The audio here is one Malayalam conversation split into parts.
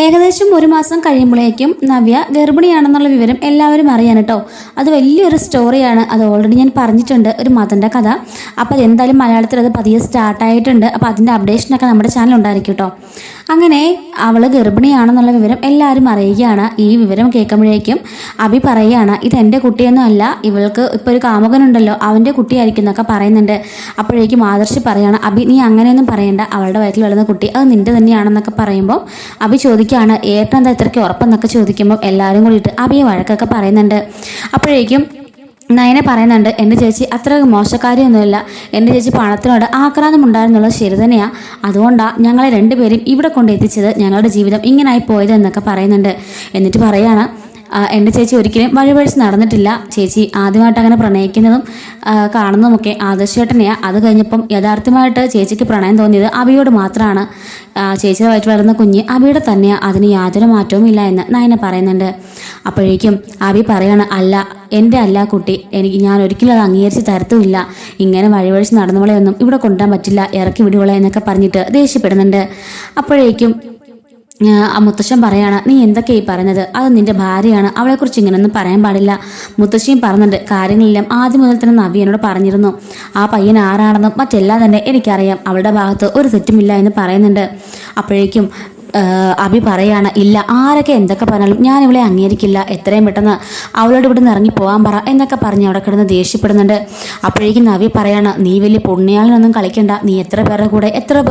ഏകദേശം 1 മാസം കഴിയുമ്പോഴേക്കും നവ്യ ഗർഭിണിയാണെന്നുള്ള വിവരം എല്ലാവരും അറിയാൻ കേട്ടോ. അത് വലിയൊരു സ്റ്റോറിയാണ്. അത് ഓൾറെഡി ഞാൻ പറഞ്ഞിട്ടുണ്ട്, ഒരു മതൻ്റെ കഥ. അപ്പോൾ അതെന്തായാലും മലയാളത്തിൽ അത് പതിയെ സ്റ്റാർട്ടായിട്ടുണ്ട്. അപ്പോൾ അതിൻ്റെ അപ്ഡേഷനൊക്കെ നമ്മുടെ ചാനൽ ഉണ്ടായിരിക്കും കേട്ടോ. അങ്ങനെ അവൾ ഗർഭിണിയാണെന്നുള്ള വിവരം എല്ലാവരും അറിയുകയാണ്. ഈ വിവരം കേൾക്കുമ്പോഴേക്കും അഭി പറയുകയാണ്, ഇത് എൻ്റെ കുട്ടിയൊന്നും അല്ല, ഇവൾക്ക് ഇപ്പോൾ ഒരു കാമുകനുണ്ടല്ലോ അവൻ്റെ കുട്ടിയായിരിക്കും എന്നൊക്കെ പറയുന്നുണ്ട്. അപ്പോഴേക്കും ആദർശ് പറയുകയാണ്, അഭി നീ അങ്ങനെയൊന്നും പറയണ്ട, അവളുടെ വയറ്റിൽ വളർന്ന കുട്ടി അത് നിൻ്റെ തന്നെയാണെന്നൊക്കെ പറയുമ്പോൾ അഭി ചോദിക്കുകയാണ്, ഏട്ടനെന്താ ഇത്രയ്ക്ക് ഉറപ്പെന്നൊക്കെ ചോദിക്കുമ്പോൾ എല്ലാവരും കൂടിയിട്ട് അഭിയെ വഴക്കൊക്കെ പറയുന്നുണ്ട്. അപ്പോഴേക്കും നയനെ പറയുന്നുണ്ട്, എൻ്റെ ചേച്ചി അത്ര മോശക്കാരിയൊന്നുമില്ല, എൻ്റെ ചേച്ചി പണത്തിനോട് ആക്രാന്തം ഉണ്ടായിരുന്നുള്ളത് ശരി തന്നെയാണ്, അതുകൊണ്ടാണ് ഞങ്ങളെ രണ്ടുപേരും ഇവിടെ കൊണ്ടെത്തിച്ചത്, ഞങ്ങളുടെ ജീവിതം ഇങ്ങനായി പോയത് എന്നൊക്കെ പറയുന്നുണ്ട്. എന്നിട്ട് പറയുകയാണ്, എൻ്റെ ചേച്ചി ഒരിക്കലും വഴിപഴിച്ച് നടന്നിട്ടില്ല, ചേച്ചി ആദ്യമായിട്ട് അങ്ങനെ പ്രണയിക്കുന്നതും കാണുന്നതുമൊക്കെ ആദർശേട്ടനെയാണ്. അത് കഴിഞ്ഞപ്പം യഥാർത്ഥമായിട്ട് ചേച്ചിക്ക് പ്രണയം തോന്നിയത് അഭിയോട് മാത്രമാണ്. ചേച്ചിയുടെ വയറ്റിൽ വളർന്ന കുഞ്ഞ് അഭിയുടെ തന്നെയാണ്, അതിന് യാതൊരു മാറ്റവും ഇല്ല എന്ന് നയന പറയുന്നുണ്ട്. അപ്പോഴേക്കും അഭി പറയാണ്, അല്ല എൻ്റെ അല്ല കുട്ടി, ഞാൻ ഒരിക്കലും അത് അംഗീകരിച്ച് തരത്തുമില്ല, ഇങ്ങനെ വഴിപഴിച്ച് നടന്നവളെയൊന്നും ഇവിടെ കൊണ്ടുവരാൻ പറ്റില്ല, ഇറക്കി വിടുവളെ എന്നൊക്കെ പറഞ്ഞിട്ട് ദേഷ്യപ്പെടുന്നുണ്ട്. അപ്പോഴേക്കും മുത്തശ്ശൻ പറയാണ്, നീ എന്തൊക്കെയായി പറയുന്നത്, അത് നിന്റെ ഭാര്യയാണ്, അവളെക്കുറിച്ച് ഇങ്ങനെയൊന്നും പറയാൻ പാടില്ല. മുത്തശ്ശിയും പറയുന്നുണ്ട്, കാര്യങ്ങളെല്ലാം ആദ്യം മുതൽ തന്നെ നവ്യ എന്നോട് പറഞ്ഞിരുന്നു, ആ പയ്യൻ ആരാണെന്നും മറ്റെല്ലാം തന്നെ എനിക്കറിയാം, അവളുടെ ഭാഗത്ത് ഒരു തെറ്റുമില്ല എന്ന് പറയുന്നുണ്ട്. അപ്പോഴേക്കും അഭി പറയാണ്, ഇല്ല ആരൊക്കെ എന്തൊക്കെ പറഞ്ഞാലും ഞാൻ ഇവളെ അംഗീകരിക്കില്ല, എത്രയും പെട്ടെന്ന് അവളോട് ഇവിടെ നിന്ന് ഇറങ്ങി പോകാൻ പറ എന്നൊക്കെ പറഞ്ഞ് അവിടെ കിടന്ന് ദേഷ്യപ്പെടുന്നുണ്ട്. അപ്പോഴേക്കും നവ്യ പറയാണ്, നീ വലിയ പുണ്യാളിനൊന്നും കളിക്കണ്ട, നീ എത്ര പേരുടെ കൂടെ എത്ര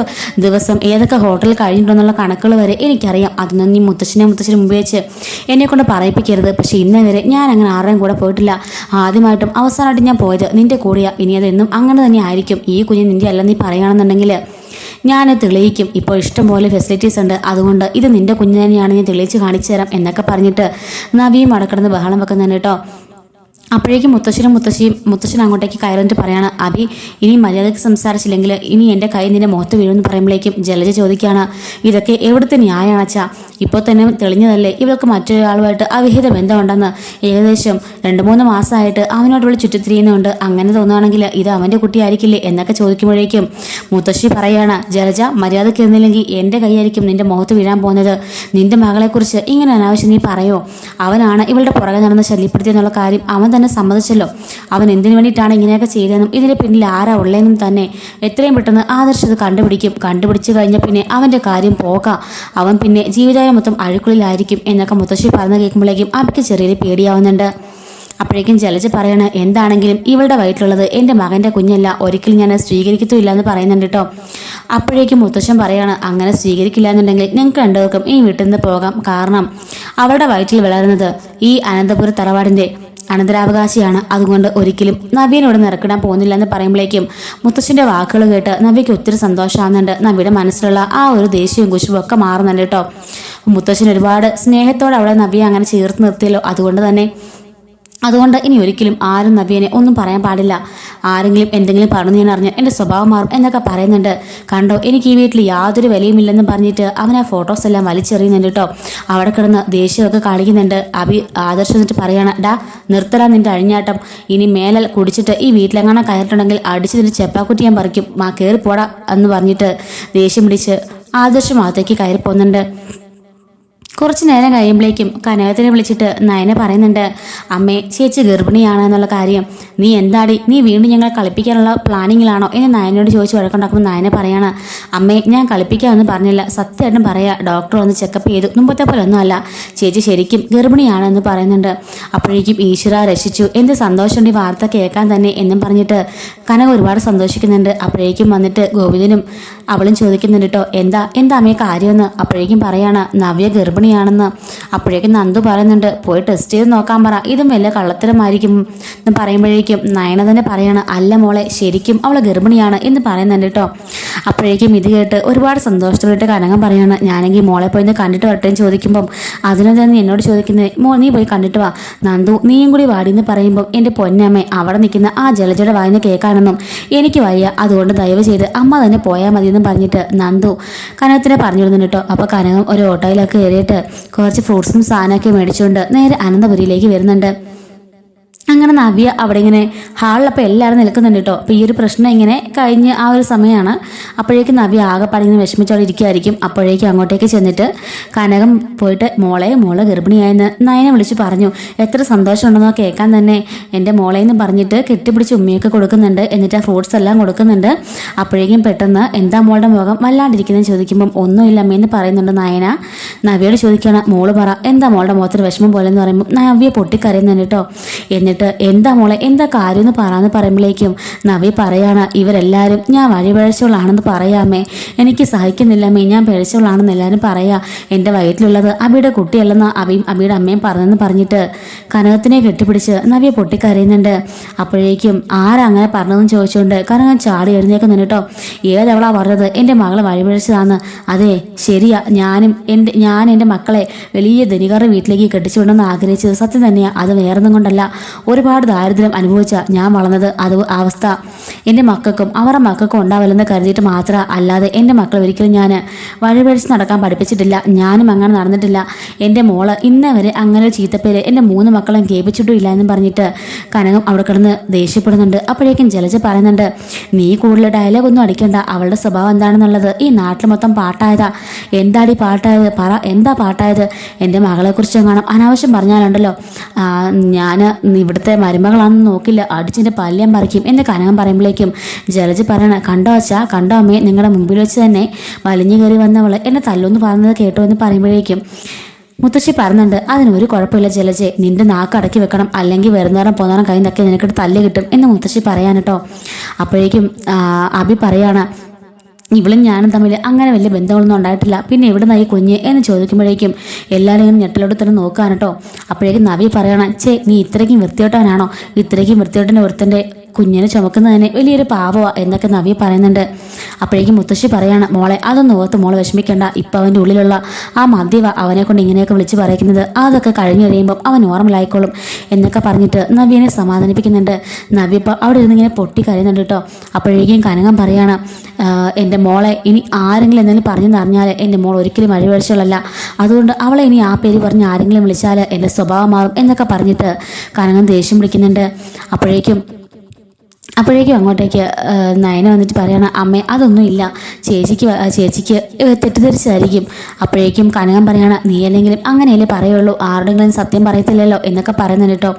ദിവസം ഏതൊക്കെ ഹോട്ടലിൽ കഴിഞ്ഞിട്ടുണ്ടെന്നുള്ള കണക്കുകൾ വരെ എനിക്കറിയാം, അതൊന്നും നീ മുത്തശ്ശിന് മുമ്പ് വെച്ച് എന്നെ കൊണ്ട് പറയിപ്പിക്കരുത്. പക്ഷേ ഇന്നേ വരെ ഞാൻ അങ്ങനെ ആരുടെയും കൂടെ പോയിട്ടില്ല, ആദ്യമായിട്ടും അവസാനമായിട്ടും ഞാൻ പോയത് നിന്റെ കൂടെയാണ്, ഇനി അതെന്നും അങ്ങനെ തന്നെ ആയിരിക്കും, ഈ കുഞ്ഞ് നിന്റെ അല്ല നീ പറയുകയാണെന്നുണ്ടെങ്കിൽ ഞാൻ തെളിയിക്കും, ഇപ്പോൾ ഇഷ്ടംപോലെ ഫെസിലിറ്റീസ് ഉണ്ട്, അതുകൊണ്ട് ഇത് നിന്റെ കുഞ്ഞു തന്നെയാണ്, ഞാൻ തെളിയിച്ച് കാണിച്ചു തരാം എന്നൊക്കെ പറഞ്ഞിട്ട് നവിയും അടക്കിടന്ന് ബഹളം വെക്കുന്നുണ്ട് കേട്ടോ. അപ്പോഴേക്കും മുത്തശ്ശൻ അങ്ങോട്ടേക്ക് കയറിട്ട് പറയാണ്, അഭി ഇനി മര്യാദയ്ക്ക് സംസാരിച്ചില്ലെങ്കിൽ ഇനി എൻ്റെ കൈ നിന്റെ മുഖത്ത് വീഴുമെന്ന് പറയുമ്പോഴേക്കും ജലജ ചോദിക്കുകയാണ്, ഇതൊക്കെ എവിടുത്തെ ന്യായമാണച്ചാ, ഇപ്പോൾ തന്നെ തെളിഞ്ഞതല്ലേ ഇവൾക്ക് മറ്റൊരാളുമായിട്ട് അവിഹിത ബന്ധമുണ്ടെന്ന്, ഏകദേശം 2-3 മാസമായിട്ട് അവനോടുള്ള ചുറ്റിത്തിരിയുന്നുണ്ട്, അങ്ങനെ തോന്നുകയാണെങ്കിൽ ഇത് അവൻ്റെ കുട്ടിയായിരിക്കില്ലേ എന്നൊക്കെ ചോദിക്കുമ്പോഴേക്കും മുത്തശ്ശി പറയാണ്, ജലജ മര്യാദയ്ക്ക് ഇരുന്നില്ലെങ്കിൽ എൻ്റെ കൈയായിരിക്കും നിന്റെ മുഖത്ത് വീഴാൻ പോകുന്നത്, നിന്റെ മകളെക്കുറിച്ച് ഇങ്ങനെ അനാവശ്യം നീ പറയോ, അവനാണ് ഇവളുടെ പുറകെ നടന്ന് ശല്യപ്പെടുത്തിയെന്നുള്ള കാര്യം അവൻ തന്നെ സമ്മതിച്ചല്ലോ, അവൻ എന്തിനു വേണ്ടിയിട്ടാണ് ഇങ്ങനെയൊക്കെ ചെയ്തതെന്നും ഇതിന് പിന്നിൽ ആരാ ഉള്ളതെന്നും തന്നെ എത്രയും പെട്ടെന്ന് ആദർശത് കണ്ടുപിടിച്ചു കഴിഞ്ഞ പിന്നെ അവൻ്റെ കാര്യം പോകാം, അവൻ പിന്നെ ജീവിതകാലം മൊത്തം അഴുക്കുള്ളിലായിരിക്കും എന്നൊക്കെ മുത്തശ്ശി പറഞ്ഞു കേൾക്കുമ്പോഴേക്കും അവർക്ക് ചെറിയൊരു പേടിയാവുന്നുണ്ട്. അപ്പോഴേക്കും ജലജ പറയാണ്, എന്താണെങ്കിലും ഇവളുടെ വയറ്റിലുള്ളത് എൻ്റെ മകൻ്റെ കുഞ്ഞല്ല, ഒരിക്കലും ഞാൻ സ്വീകരിക്കത്തുമില്ല എന്ന് പറയുന്നുണ്ട് കേട്ടോ. അപ്പോഴേക്കും മുത്തശ്ശൻ പറയാണ്, അങ്ങനെ സ്വീകരിക്കില്ല എന്നുണ്ടെങ്കിൽ നിങ്ങൾക്ക് രണ്ടുപേർക്കും ഈ വീട്ടിൽ നിന്ന് പോകാം, കാരണം അവളുടെ വയറ്റിൽ വളരുന്നത് ഈ അനന്തപുര തറവാടിൻ്റെ അനന്തരാവകാശിയാണ്, അതുകൊണ്ട് ഒരിക്കലും നവ്യനോട് നിറക്കിടാൻ പോകുന്നില്ല എന്ന് പറയുമ്പോഴേക്കും മുത്തശ്ശൻ്റെ വാക്കുകൾ കേട്ട് നവ്യയ്ക്ക് ഒത്തിരി സന്തോഷമാകുന്നുണ്ട്. നവ്യയുടെ മനസ്സിലുള്ള ആ ഒരു ദേഷ്യവും കുശുവും ഒക്കെ മാറുന്നുണ്ട് കേട്ടോ. മുത്തശ്ശൻ ഒരുപാട് സ്നേഹത്തോടെ അവളെ നവ്യ അങ്ങനെ ചേർത്ത് നിർത്തിയല്ലോ, അതുകൊണ്ട് ഇനി ഒരിക്കലും ആരും നവ്യനെ ഒന്നും പറയാൻ പാടില്ല, ആരെങ്കിലും എന്തെങ്കിലും പറഞ്ഞു ഞാൻ അറിഞ്ഞാൽ എൻ്റെ സ്വഭാവം മാറും എന്നൊക്കെ പറയുന്നുണ്ട്. കണ്ടോ, എനിക്ക് ഈ വീട്ടിൽ യാതൊരു വിലയുമില്ലെന്ന് പറഞ്ഞിട്ട് അവൻ ആ ഫോട്ടോസ് എല്ലാം വലിച്ചെറിയുന്നുണ്ട് കേട്ടോ. അവിടെ കിടന്ന് ദേഷ്യമൊക്കെ കാണിക്കുന്നുണ്ട്. ആദർശം എന്നിട്ട് പറയാണ്, ഡാ നിർത്തലാ നിന്റെ അഴിഞ്ഞാട്ടം, ഇനി മേലൽ കുടിച്ചിട്ട് ഈ വീട്ടിലെങ്ങനെ കയറിട്ടുണ്ടെങ്കിൽ അടിച്ച് നിന്റെ ചെപ്പാക്കുറ്റി ഞാൻ പറിക്കും, കയറി പോടാ എന്ന് പറഞ്ഞിട്ട് ദേഷ്യം പിടിച്ച് ആദർശം അകത്തേക്ക് കയറി പോകുന്നുണ്ട്. കുറച്ച് നേരം കഴിയുമ്പോഴേക്കും കനകത്തിനെ വിളിച്ചിട്ട് നയനെ പറയുന്നുണ്ട്, അമ്മേ ചേച്ചി ഗർഭിണിയാണ് എന്നുള്ള കാര്യം, നീ വീണ്ടും ഞങ്ങൾ കളിപ്പിക്കാനുള്ള പ്ലാനിങ്ങിലാണോ എന്ന് നയനോട് ചോദിച്ച് വഴക്കുണ്ടാക്കുമ്പോൾ നയനെ പറയാണ്, അമ്മേ ഞാൻ കളിപ്പിക്കാമെന്ന് പറഞ്ഞില്ല, സത്യമായിട്ടും പറയാ, ഡോക്ടർ ഒന്ന് ചെക്കപ്പ് ചെയ്തു, മുമ്പത്തെ പോലെ ഒന്നുമല്ല, ചേച്ചി ശരിക്കും ഗർഭിണിയാണെന്ന് പറയുന്നുണ്ട്. അപ്പോഴേക്കും ഈശ്വര രക്ഷിച്ചു, എന്ത് സന്തോഷമുണ്ട് ഈ വാർത്ത കേൾക്കാൻ തന്നെ എന്നും പറഞ്ഞിട്ട് കനക ഒരുപാട് സന്തോഷിക്കുന്നുണ്ട്. അപ്പോഴേക്കും വന്നിട്ട് ഗോവിന്ദനും അവളും ചോദിക്കുന്നുണ്ട് കേട്ടോ, എന്താ അമ്മയെ കാര്യമെന്ന്. അപ്പോഴേക്കും പറയാണ്, നവ്യ ഗർഭിണിയാണെന്ന്. അപ്പോഴേക്കും നന്ദു പറയുന്നുണ്ട്, പോയി ടെസ്റ്റ് ചെയ്ത് നോക്കാൻ പറ, ഇതും വലിയ കള്ളത്തരമായിരിക്കും എന്ന് പറയുമ്പോഴേക്കും നയന തന്നെ പറയാണ്, അല്ല മോളെ ശരിക്കും അവൾ ഗർഭിണിയാണ് എന്ന് പറയുന്നുണ്ട് കേട്ടോ. അപ്പോഴേക്കും ഇത് കേട്ട് ഒരുപാട് സന്തോഷത്തോടെ കനകം പറയാണ്, ഞാനെങ്കിൽ മോളെ പോയി കണ്ടിട്ട് വരട്ടെ എന്ന് ചോദിക്കുമ്പം അതിനെന്താ എന്നോട് ചോദിക്കുന്നത്, നീ പോയി കണ്ടിട്ട് വാ, നന്ദു നീയും കൂടി വാടിയെന്ന് പറയുമ്പോൾ എൻ്റെ പൊന്നമ്മേ അവിടെ നിൽക്കുന്ന ആ ജലജയുടെ വായിന്ന് കേൾക്കാനൊന്നും എനിക്ക് വയ്യ, അതുകൊണ്ട് ദയവ് ചെയ്ത് അമ്മ തന്നെ പോയാൽ മതിയെന്ന് പറഞ്ഞിട്ട് നന്ദു കനകത്തിനെ പറഞ്ഞു വിടുന്നുണ്ട് കേട്ടോ. അപ്പോൾ കനകം ഒരു ഓട്ടോയിലൊക്കെ കയറിയിട്ട് കുറച്ച് ഫ്രൂട്ട്സും സാധനമൊക്കെ മേടിച്ചുകൊണ്ട് നേരെ അനന്തപുരിയിലേക്ക് വരുന്നുണ്ട്. അങ്ങനെ നവ്യ അവിടെ ഇങ്ങനെ ഹാളിലപ്പോൾ എല്ലാവരും നിൽക്കുന്നുണ്ട് കേട്ടോ. അപ്പോൾ ഈ ഒരു പ്രശ്നം ഇങ്ങനെ കഴിഞ്ഞ് ആ ഒരു സമയമാണ്. അപ്പോഴേക്കും നവ്യ ആകെ പടിങ്ങനെ വിഷമിച്ചോടെ ഇരിക്കുമായിരിക്കും. അപ്പോഴേക്കും അങ്ങോട്ടേക്ക് ചെന്നിട്ട് കനകം പോയിട്ട് മോളെ ഗർഭിണിയായെന്ന് നയനെ വിളിച്ച് പറഞ്ഞു. എത്ര സന്തോഷമുണ്ടെന്നോ കേൾക്കാൻ തന്നെ. എൻ്റെ മോളേന്ന് പറഞ്ഞിട്ട് കെട്ടിപ്പിടിച്ച് ഉമ്മയൊക്കെ കൊടുക്കുന്നുണ്ട്. എന്നിട്ട് ആ ഫ്രൂട്ട്സ് എല്ലാം കൊടുക്കുന്നുണ്ട്. അപ്പോഴേക്കും പെട്ടെന്ന് എന്താ മോളുടെ മുഖം വല്ലാണ്ടിരിക്കുന്നതെന്ന് ചോദിക്കുമ്പം ഒന്നുമില്ല അമ്മയെന്ന് പറയുന്നുണ്ട് നയന. നവ്യയോട് ചോദിക്കുകയാണ് മോള് പറ എന്താ മോളുടെ മുഖത്തൊരു വിഷമം പോലെ എന്ന് പറയുമ്പോൾ നവ്യ പൊട്ടിക്കരയുന്നുണ്ട് കേട്ടോ. എന്നിട്ട് എന്താ മോളെ എന്താ കാര്യം എന്ന് പറയാന്ന് പറയുമ്പോഴേക്കും നവ്യ പറയാണ് ഇവരെല്ലാവരും ഞാൻ വഴിപഴച്ചവളാണെന്ന് പറയാമേ, എനിക്ക് സഹിക്കുന്നില്ലമ്മേ, ഞാൻ പിഴച്ചവളാണെന്ന് എല്ലാവരും പറയാ. എൻ്റെ വയറ്റിലുള്ളത് അബിയുടെ കുട്ടിയല്ലെന്ന് അബിയുടെ അമ്മയും പറഞ്ഞെന്ന് പറഞ്ഞിട്ട് കനകത്തിനെ കെട്ടിപ്പിടിച്ച് നവ്യ പൊട്ടിക്കരയുന്നുണ്ട്. അപ്പോഴേക്കും ആരാ അങ്ങനെ പറഞ്ഞതെന്ന് ചോദിച്ചുകൊണ്ട് കനകം ചാടി എഴുന്നേക്കുന്നുണ്ട് കേട്ടോ. ഏതവളാ പറഞ്ഞത് എൻ്റെ മകളെ വഴിപഴച്ചതാന്ന്? അതെ ശരിയാ, ഞാൻ എൻ്റെ മക്കളെ വലിയ ധനികരുടെ വീട്ടിലേക്ക് കെട്ടിച്ചുകൊണ്ടെന്ന് ആഗ്രഹിച്ചത് സത്യം തന്നെയാ. അത് വേറൊന്നും കൊണ്ടല്ല, ഒരുപാട് ദാരിദ്ര്യം അനുഭവിച്ച ഞാൻ വളർന്നത് അത് അവസ്ഥ എൻ്റെ മക്കൾക്കും അവരുടെ മക്കൾക്കും ഉണ്ടാവില്ലെന്ന് കരുതിയിട്ട് മാത്രം, അല്ലാതെ എൻ്റെ മക്കൾ ഒരിക്കലും ഞാൻ വഴിപഴിച്ച് നടക്കാൻ പഠിപ്പിച്ചിട്ടില്ല. ഞാനും അങ്ങനെ നടന്നിട്ടില്ല. എൻ്റെ മോള് ഇന്നേ വരെ അങ്ങനെ ഒരു ചീത്തപ്പേര് എൻ്റെ 3 മക്കളും കേൾപ്പിച്ചിട്ടും ഇല്ല എന്നും പറഞ്ഞിട്ട് കനകം അവിടെ കിടന്ന് ദേഷ്യപ്പെടുന്നുണ്ട്. അപ്പോഴേക്കും ജലജ പറയുന്നുണ്ട് നീ കൂടുതൽ ഡയലോഗൊന്നും അടിക്കണ്ട, അവളുടെ സ്വഭാവം എന്താണെന്നുള്ളത് ഈ നാട്ടിൽ മൊത്തം പാട്ടായതാ. എന്താടി പാട്ടായത് പറ, എന്താ പാട്ടായത്? എൻ്റെ മകളെക്കുറിച്ച് കാണാം അനാവശ്യം പറഞ്ഞാലുണ്ടല്ലോ ഞാൻ ഇവിടുത്തെ മരുമകളാണെന്ന് നോക്കില്ല, അടിച്ചിൻ്റെ പല്യം പറിക്കും എന്ന് കനകം പറയുമ്പോഴേക്കും ജലജ് പറയണ കണ്ടോ അച്ഛാ, കണ്ടോ അമ്മയെ, നിങ്ങളുടെ മുമ്പിൽ വെച്ച് തന്നെ വലിഞ്ഞു കയറി വന്നവള് എന്നെ തല്ലൊന്ന് പറഞ്ഞത് കേട്ടോ എന്ന് പറയുമ്പോഴേക്കും മുത്തശ്ശി പറയുന്നുണ്ട് അതിനൊരു കുഴപ്പമില്ല ജലജെ, നിന്റെ നാക്ക് അടക്കി വെക്കണം, അല്ലെങ്കിൽ വരുന്നേരം പോന്നേരം കൈ നക്കി നിനക്കിട്ട് തല്ല് കിട്ടും എന്ന് മുത്തശ്ശി പറയാൻ കേട്ടോ. അപ്പോഴേക്കും അബി പറയാണ് ഇവളും ഞാനും തമ്മിൽ അങ്ങനെ വലിയ ബന്ധങ്ങളൊന്നും ഉണ്ടായിട്ടില്ല, പിന്നെ എവിടെ നിന്നായി കുഞ്ഞ് എന്ന് ചോദിക്കുമ്പോഴേക്കും എല്ലാവരും ഇങ്ങനെ ഞെട്ടിലോട്ട് തന്നെ നോക്കാൻ കേട്ടോ. അപ്പോഴേക്കും നവി പറയണം നീ ഇത്രയ്ക്കും വൃത്തിയോട്ടാനാണോ? ഇത്രയ്ക്കും വൃത്തിയോട്ടൻ്റെ ഒരുത്തൻ്റെ കുഞ്ഞിനെ ചുമക്കുന്നത് തന്നെ വലിയൊരു പാവമാ എന്നൊക്കെ നവ്യ പറയുന്നുണ്ട്. അപ്പോഴേക്കും മുത്തശ്ശി പറയാണ് മോളെ അതൊന്നും ഓർത്ത് മോളെ വിഷമിക്കേണ്ട, ഇപ്പം അവൻ്റെ ഉള്ളിലുള്ള ആ മദ്യവ അവനെ കൊണ്ട് ഇങ്ങനെയൊക്കെ വിളിച്ച് പറയുന്നത്, അതൊക്കെ കഴിഞ്ഞ് കഴിയുമ്പം അവൻ നോർമലായിക്കോളും എന്നൊക്കെ പറഞ്ഞിട്ട് നവ്യനെ സമാധാനിപ്പിക്കുന്നുണ്ട്. നവ്യ ഇപ്പം അവിടെ ഇരുന്ന് ഇങ്ങനെ പൊട്ടി കരയുന്നുണ്ട് കേട്ടോ. അപ്പോഴേക്കും കനകം പറയാണ് എൻ്റെ മോളെ ഇനി ആരെങ്കിലും എന്തെങ്കിലും പറഞ്ഞെന്ന് അറിഞ്ഞാൽ എൻ്റെ മോൾ ഒരിക്കലും വഴിവഴിച്ചുള്ളല്ല, അതുകൊണ്ട് അവളെ ഇനി ആ പേര് പറഞ്ഞ് ആരെങ്കിലും വിളിച്ചാൽ എൻ്റെ സ്വഭാവം മാറും എന്നൊക്കെ പറഞ്ഞിട്ട് കനകം ദേഷ്യം പിടിക്കുന്നുണ്ട്. അപ്പോഴേക്കും അങ്ങോട്ടേക്ക് നയന വന്നിട്ട് പറയണം അമ്മേ അതൊന്നുമില്ല, ചേച്ചിക്ക് തെറ്റിദ്ധരിച്ചായിരിക്കും. അപ്പോഴേക്കും കനകം പറയണം നീ അല്ലെങ്കിലും അങ്ങനെയല്ലേ പറയുള്ളൂ, ആരുടെങ്കിലും സത്യം പറയത്തില്ലല്ലോ എന്നൊക്കെ പറയുന്നുണ്ട് കേട്ടോ.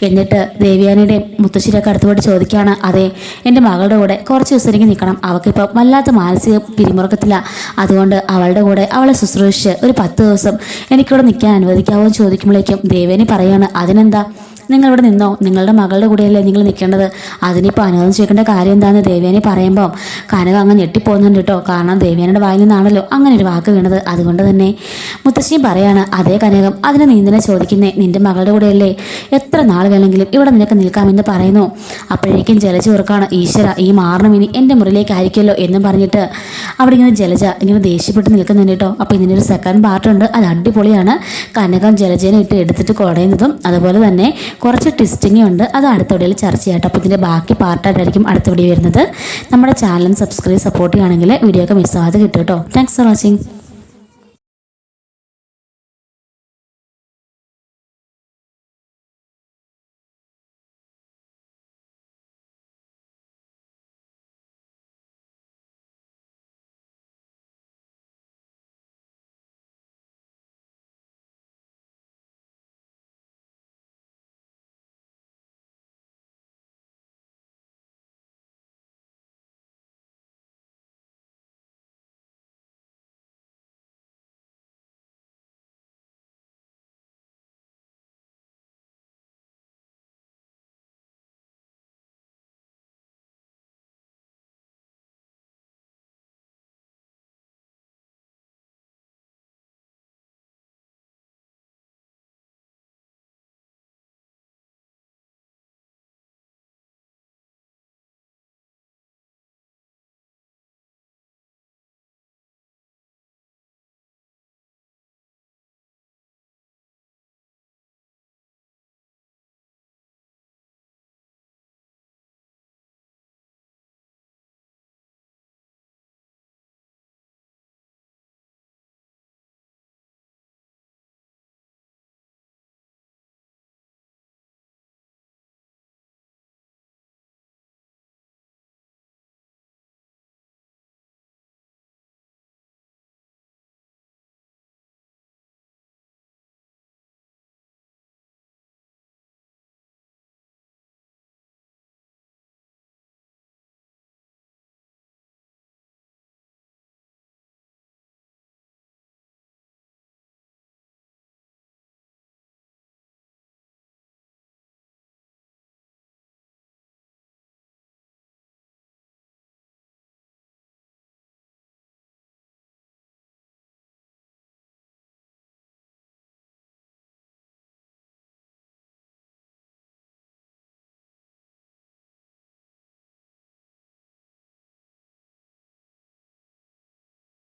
എന്നിട്ട് ദേവ്യാനിയുടെ മുത്തശ്ശിയൊക്കെ അടുത്തുപോയിട്ട് ചോദിക്കുകയാണ് അതെ എൻ്റെ മകളുടെ കൂടെ കുറച്ച് ദിവസത്തേക്ക് നിൽക്കണം, അവൾക്കിപ്പോൾ വല്ലാത്ത മാനസിക പിരിമുറുക്കത്തില്ല, അതുകൊണ്ട് അവളുടെ കൂടെ അവളെ ശുശ്രൂഷിച്ച് ഒരു 10 ദിവസം എനിക്കിവിടെ നിൽക്കാൻ അനുവദിക്കാവോ എന്ന് ചോദിക്കുമ്പോഴേക്കും ദേവ്യാനി പറയാണ് അതിനെന്താ, നിങ്ങളിവിടെ നിന്നോ, നിങ്ങളുടെ മകളുടെ കൂടെയല്ലേ നിങ്ങൾ നിൽക്കേണ്ടത്, അതിനിപ്പോൾ അനുവാദം ചോദിക്കേണ്ട കാര്യം എന്താണെന്ന് ദേവ്യാനി പറയുമ്പോൾ കനക അങ്ങ് ഞെട്ടിപ്പോകുന്നുണ്ട് കേട്ടോ. കാരണം ദേവ്യാനിയുടെ വായിൽ നിന്നാണല്ലോ അങ്ങനെ ഒരു വാക്ക് വീണത്. അതുകൊണ്ട് തന്നെ മുത്തശ്ശിയും പറയാണ് അതേ കനകം അതിന് നീ എന്തിനാ ചോദിക്കുന്നേ, നിന്റെ മകളുടെ കൂടെയല്ലേ, എത്ര നാൾ വേണമെങ്കിലും ഇവിടെ നിനക്ക് നിൽക്കാമെന്ന് പറയുന്നു. അപ്പോഴേക്കും ജലജ ഓർക്കാണ് ഈശ്വര ഈ മാറണം ഇനി എൻ്റെ മുറിയിലേക്കായിരിക്കുമല്ലോ എന്നും പറഞ്ഞിട്ട് അവിടെ ഇങ്ങനെ ജലജ ഇങ്ങനെ ദേഷ്യപ്പെട്ട് നിൽക്കുന്നുണ്ട് കേട്ടോ. അപ്പോൾ ഇതിനൊരു സെക്കൻഡ് പാർട്ടുണ്ട്, അത് അടിപൊളിയാണ്. കനകം ജലജേനെ എടുത്തിട്ട് കുടയുന്നതും അതുപോലെ തന്നെ കുറച്ച് ട്വിസ്റ്റിംഗ് ഉണ്ട്, അത് അടുത്ത വീഡിയോയിൽ ചർച്ച ചെയ്യാം. അപ്പോൾ ഇതിൻ്റെ ബാക്കി പാർട്ടായിട്ടായിരിക്കും അടുത്ത വീഡിയോ വരുന്നത്. നമ്മുടെ ചാനൽ സബ്സ്ക്രൈബ് സപ്പോർട്ട് ചെയ്യുകയാണെങ്കിൽ വീഡിയോ ഒക്കെ മിസ്സാവാതെ കിട്ടും കേട്ടോ. Thanks for watching.